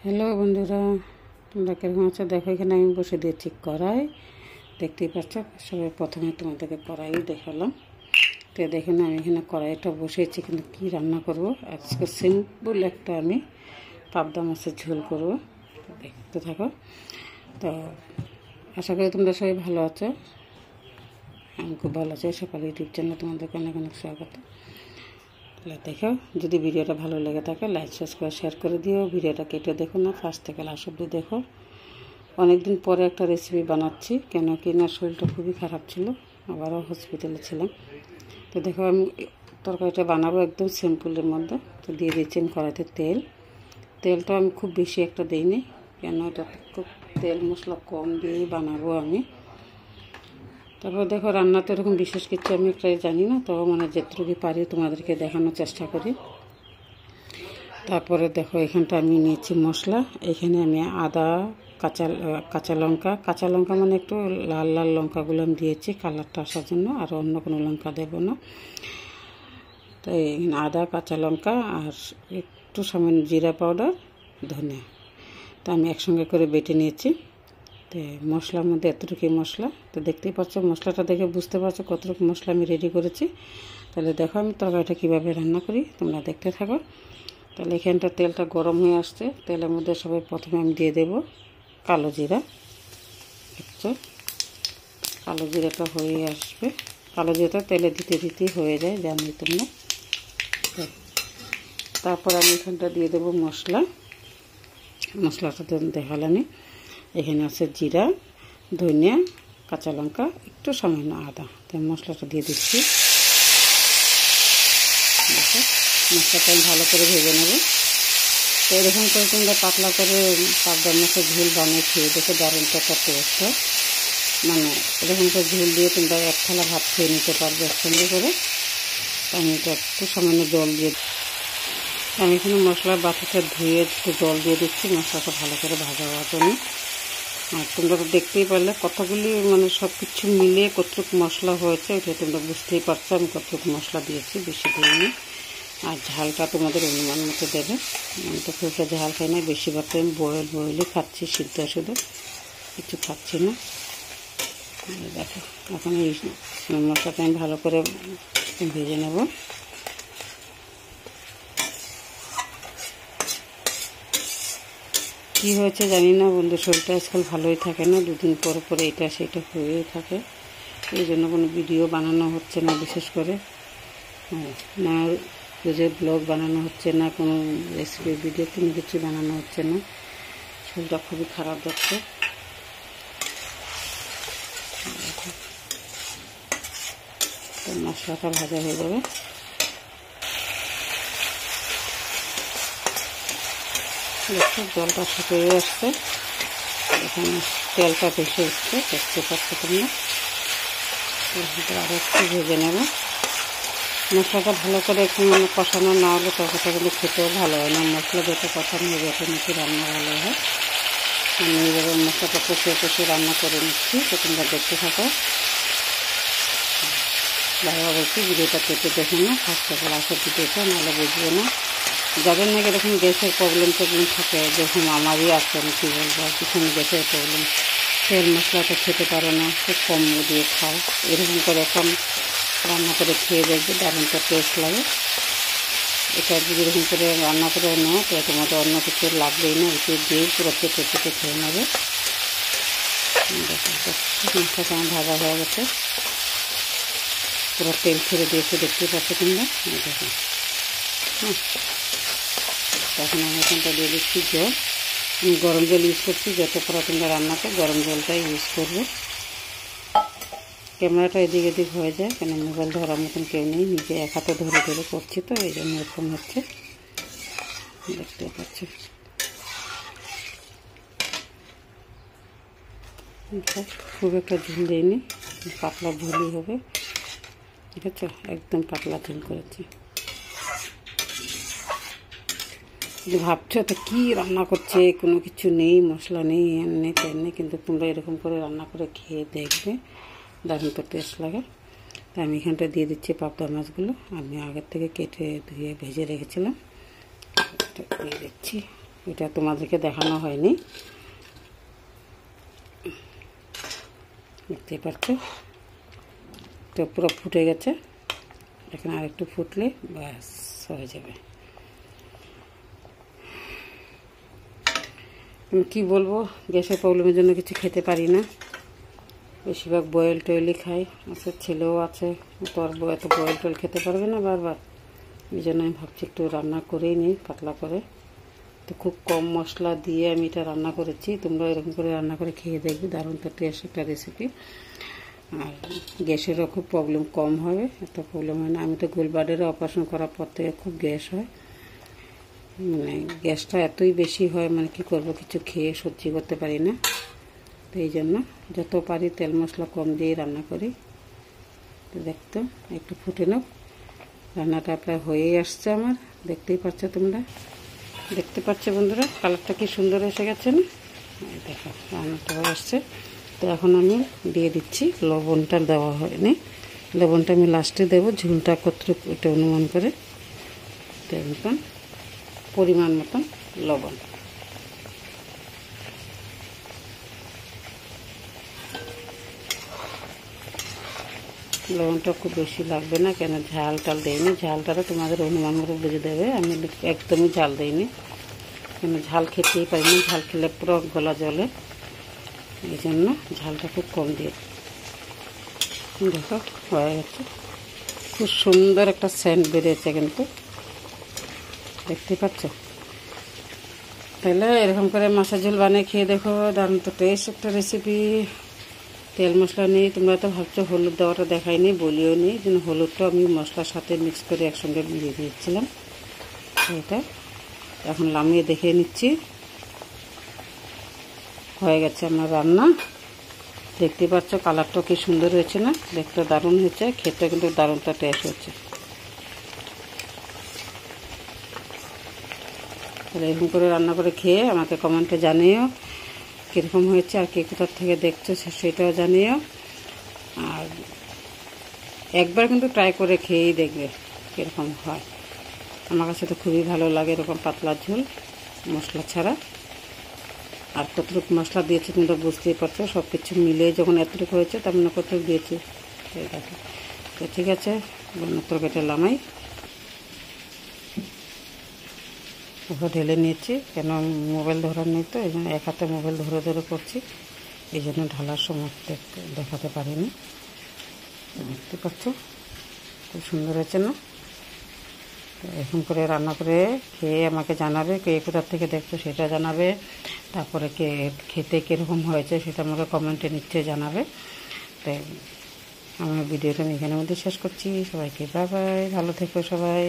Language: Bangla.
হ্যালো বন্ধুরা, তোমরা কেমন আছো? দেখো, এখানে আমি বসে দিয়েছি কড়াই। দেখতেই পাচ্ছ, সবাই প্রথমে তোমাদেরকে কড়াই দেখালাম। তো দেখুন, আমি এখানে কড়াইটা বসিয়েছি, কিন্তু কী রান্না করব আজকে সিম্পল একটা আমি পাবদা মাছের ঝোল করব। দেখতে থাকো। তো আশা করি তোমরা সবাই ভালো আছো। আমি খুব ভালো আছি। সকালে ইউটিউব চ্যানেলে তোমাদেরকে অনেক অনেক স্বাগত। দেখো, যদি ভিডিওটা ভালো লেগে থাকে লাইক সাবস্ক্রাইব শেয়ার করে দিও। ভিডিওটা কেটে দেখো না, ফার্স্ট থেকে লাস্ট অবধি দেখো। অনেকদিন পরে একটা রেসিপি বানাচ্ছি, কেন কি না শরীরটা খুবই খারাপ ছিল, আবারও হসপিটালে ছিলাম। তো দেখো, আমি তরকারিটা বানাবো একদম সিম্পলের মধ্যে। তো দিয়ে দিচ্ছি আমি কড়াইতে তেলটা আমি খুব বেশি একটা দিইনি, কেন এটা খুব তেল মশলা কম দিয়েই বানাবো আমি। তারপর দেখো, রান্না তো এরকম বিশেষ কিছু আমি একটা জানি না, তবে মানে যেটুকু পারি তোমাদেরকে দেখানোর চেষ্টা করি। তারপরে দেখো, এখানটা আমি নিয়েছি মশলা। এখানে আমি আদা, কাঁচা লঙ্কা মানে একটু লাল লাল লঙ্কাগুলো আমি দিয়েছি কালারটা আসার জন্য, আর অন্য কোনো লঙ্কা দেব না। তো এখানে আদা, কাঁচা লঙ্কা আর একটু সামান্য জিরা পাউডার, ধনিয়া, তো আমি একসঙ্গে করে বেটে নিয়েছি। তো মশলার মধ্যে এতটুকুই মশলা। তো দেখতেই পাচ্ছ, মশলাটা দেখে বুঝতে পারছো কতটুকু মশলা আমি রেডি করেছি। তাহলে দেখো আমি তরকারিটা কীভাবে রান্না করি, তোমরা দেখতে থাকো। তাহলে এখানটা তেলটা গরম হয়ে আসছে। তেলের মধ্যে সবাই প্রথমে আমি দিয়ে দেব কালো জিরা। দেখছো, কালো জিরাটা হয়ে আসবে। কালো জিরাটা তেলে দিতে দিতেই হয়ে যায়, জানি তোমরা। তারপর আমি এখানটা দিয়ে দেবো মশলাটা দেখালাম। এখানে আছে জিরা, ধনিয়া, কাঁচা লঙ্কা, একটু সামান্য আদা। তাই মশলাটা দিয়ে দিচ্ছি। দেখো, মশলাটা আমি ভালো করে ভেজে নেব। তো এরকম করে তোমরা পাতলা করে পাবদা মাছের ঝোল বানিয়ে খেয়ে দেখে দারুণ একটা টেস্ট হয়। মানে এরকম করে ঝোল দিয়ে তোমরা এক থালা ভাত খেয়ে নিতে পারবে একসঙ্গে করে। আমি এটা একটু সামান্য জল দিয়ে, আমি এখানে মশলার বাটিটা ধুয়ে একটু জল দিয়ে দিচ্ছি মশলাটা ভালো করে ভাজা হওয়ার জন্য। আর তোমরা তো দেখতেই পারলে কতগুলি মানে সব কিছু মিলে কতটুকু মশলা হয়েছে, ওটা তোমরা বুঝতেই পারছো আমি কতটুকু মশলা দিয়েছি, বেশি দিইনি। আর ঝালটা তোমাদের অনুমান মতো দেবে। আমি তো খুব একটা ঝাল খাই না, বেশিরভাগ আমি বয়েলই খাচ্ছি, সিদ্ধ শুধু কিছু খাচ্ছি না। দেখো, এখন এই মশলাটা আমি ভালো করে ভেজে নেব। কী হয়েছে জানি না বন্ধু, শরীরটা আজকাল ভালোই থাকে না, দুদিন পর পরে এটা সেটা হয়েই থাকে। এই জন্য কোনো ভিডিও বানানো হচ্ছে না, বিশেষ করে না যে ব্লগ বানানো হচ্ছে না, কোনো রেসিপি ভিডিও কোনো কিছু বানানো হচ্ছে না। শরীরটা খুবই খারাপ যাচ্ছে। তো মশলাটা ভাজা হয়ে যাবে। দেখো, জলটা শুকিয়ে আসছে, এখানে তেলটা ভেসে উঠছে, দেখতে পাচ্ছ তোমরা। আরও একটু ভেজে নেব। মশলাটা ভালো করে একটু মানে কষানো না হলে তরকারিটা কিন্তু খেতেও ভালো হয় না। মশলা যত কষানো হবে যত নাকি রান্না ভালো হয়। আমি এইভাবে মশলাটা কষিয়ে রান্না করে নিচ্ছি, তো তোমরা দেখতে থাকো। ভালোভাবে একটু ভিডিওটা কেটে দেখে না, ফার্স্ট থেকে লাস্ট অবধি দেখো, নাহলে বুঝবে না। যাদের নাকি এরকম গ্যাসের প্রবলেম থাকে, যেরকম আমারই আছে, আমি কী বলবো, কিছু গ্যাসের প্রবলেম, তেল মশলাটা খেতে পারো না, খুব কম দিয়ে খাও, এরকম করে এখন রান্না করে খেয়ে দেখবে, দারুণটা টেস্ট লাগে। এটা যদি এরকম করে রান্না করে নাও, তো তোমাদের অন্য কিছু লাগবেই না, এটি দিয়েই পুরো চেটে খেয়ে নেবে। মশলাটা আমার ভাজা হয়ে গেছে, পুরো তেল ছেড়ে দিয়েছে, দেখতে পাচ্ছ তোমরা। দেখো, হ্যাঁ, তখন আমি এখানটা দিয়ে দিচ্ছি জল। আমি গরম জল ইউজ করছি, যত করে তোমরা রান্নাতে গরম জলটাই ইউজ করবে। ক্যামেরাটা এদিক এদিক হয়ে যায়, কেন মোবাইল ধরার মতন কেউ নেই, নিজে এক হাতে ধরে করছি, তো এই জন্য এরকম হচ্ছে, দেখতে পাচ্ছি। খুব একটা ঝোল দিইনি, পাতলা ঝোলই হবে, ঠিক আছে, একদম পাতলা ঝোল করেছি। ভাবছো তো কী রান্না করছে, কোনো কিছু নেই, মশলা নেই, এমনি তেমনি, কিন্তু তোমরা এরকম করে রান্না করে খেয়ে দেখবে, দারুণ তো টেস্ট লাগে। তাই আমি এখানটা দিয়ে দিচ্ছি পাবদা মাছগুলো, আমি আগের থেকে কেটে ধুয়ে ভেজে রেখেছিলাম, দিয়ে দিচ্ছি এটা তোমাদেরকে দেখানো হয়নি, দেখতেই পাচ্ছ। তো পুরো ফুটে গেছে, এখানে আরেকটু ফুটলে ব্যাস হয়ে যাবে। আমি কী বলবো, গ্যাসের প্রবলেমের জন্য কিছু খেতে পারি না, বেশিরভাগ বয়েল টয়েলই খাই। আচ্ছা ছেলেও আছে, তো আর এত বয়েল টয়েল খেতে পারবে না বারবার, এই জন্য আমি ভাবছি একটু রান্না করেই নিই পাতলা করে। তো খুব কম মশলা দিয়ে আমি এটা রান্না করেছি, তোমরা এরকম করে রান্না করে খেয়ে দেখবে, দারুণ তো টেস্ট একটা রেসিপি। আর গ্যাসেরও খুব প্রবলেম কম হবে, এত প্রবলেম হয় না। আমি তো গোলবার্ডের অপারেশন করার পর থেকে খুব গ্যাস হয়, মানে গ্যাসটা এতই বেশি হয়, মানে কি করব, কিছু খেয়ে সহ্য করতে পারি না। তো এই জন্য যত পারি তেল মশলা কম দিয়ে রান্না করি। তো দেখতো একটু ফুটে নাও, রান্নাটা প্রায় হয়েই আসছে আমার, দেখতেই পাচ্ছ তোমরা, দেখতে পাচ্ছ বন্ধুরা কালারটা কি সুন্দর এসে গেছে না? দেখো রান্নাটা হয়ে আসছে। তো এখন আমি দিয়ে দিচ্ছি, লবণটা দেওয়া হয়নি, লবণটা আমি লাস্টে দেবো, ঝুলটা কতটুকু এটা অনুমান করে। তো এরকম পরিমাণ মতন লবণ, লবণটা খুব বেশি লাগবে না, কেন ঝাল টাল দিইনি, ঝালটাও তোমাদের অনুমান করে বুঝে দেবে। আমি একদমই ঝাল দিইনি, কেন ঝাল খেতেই পারি না, ঝাল খেলে পুরো গলা জ্বলে, এই জন্য ঝালটা খুব কম দিয়ে। দেখো হয়ে গেছে, খুব সুন্দর একটা সেন্ট বেরিয়েছে কিন্তু, দেখতে পাচ্ছ। তাহলে এরকম করে মাছের ঝোল বানিয়ে খেয়ে দেখো, দারুণ তো টেস্ট একটা রেসিপি। তেল মশলা নেই, তোমরা তো ভাবছো হলুদ দেওয়াটা দেখাইনি, বলিও নেই, কিন্তু হলুদটা আমি মশলার সাথে মিক্স করে একসঙ্গে মিলিয়ে দিয়েছিলাম। এটা এখন নামিয়ে দেখে নিচ্ছি, হয়ে গেছে আমার রান্না। দেখতে পাচ্ছ কালারটা কি সুন্দর হয়েছে না, দেখতে দারুণ হয়েছে, খেতে কিন্তু দারুণটা টেস্ট হচ্ছে। তাহলে এরকম করে রান্না করে খেয়ে আমাকে কমেন্টে জানিও কীরকম হয়েছে, আর কে কোথার থেকে দেখছো সেটাও জানিও। আর একবার কিন্তু ট্রাই করে খেয়েই দেখবে কীরকম হয়। আমার কাছে তো খুবই ভালো লাগে এরকম পাতলা ঝোল মশলা ছাড়া। আর কতটুকু মশলা দিয়েছি তোমরা বুঝতেই পারছো, সব কিছু মিলে যখন এতটুকু হয়েছে তার মানে কতটুকু দিয়েছি দেখো। তো ঠিক আছে, তরকারিটা নামাই, ওকে ঢেলে নিয়েছি, কেন মোবাইল ধরার নেই, তো এই জন্য এক হাতে মোবাইল ধরে ধরে করছি, এই জন্য ঢালার সময় দেখাতে পারিনি। দেখতে পাচ্ছ খুব সুন্দর হয়েছে না? তো এরকম করে রান্না করে খেয়ে আমাকে জানাবে, কে কোথার থেকে দেখছো সেটা জানাবে, তারপরে খেতে কীরকম হয়েছে সেটা আমাকে কমেন্টে নিশ্চয়ই জানাবে। তো আমার ভিডিওটা আমি এখানের মধ্যে শেষ করছি। সবাইকে বাই বাই, ভালো থেকো সবাই।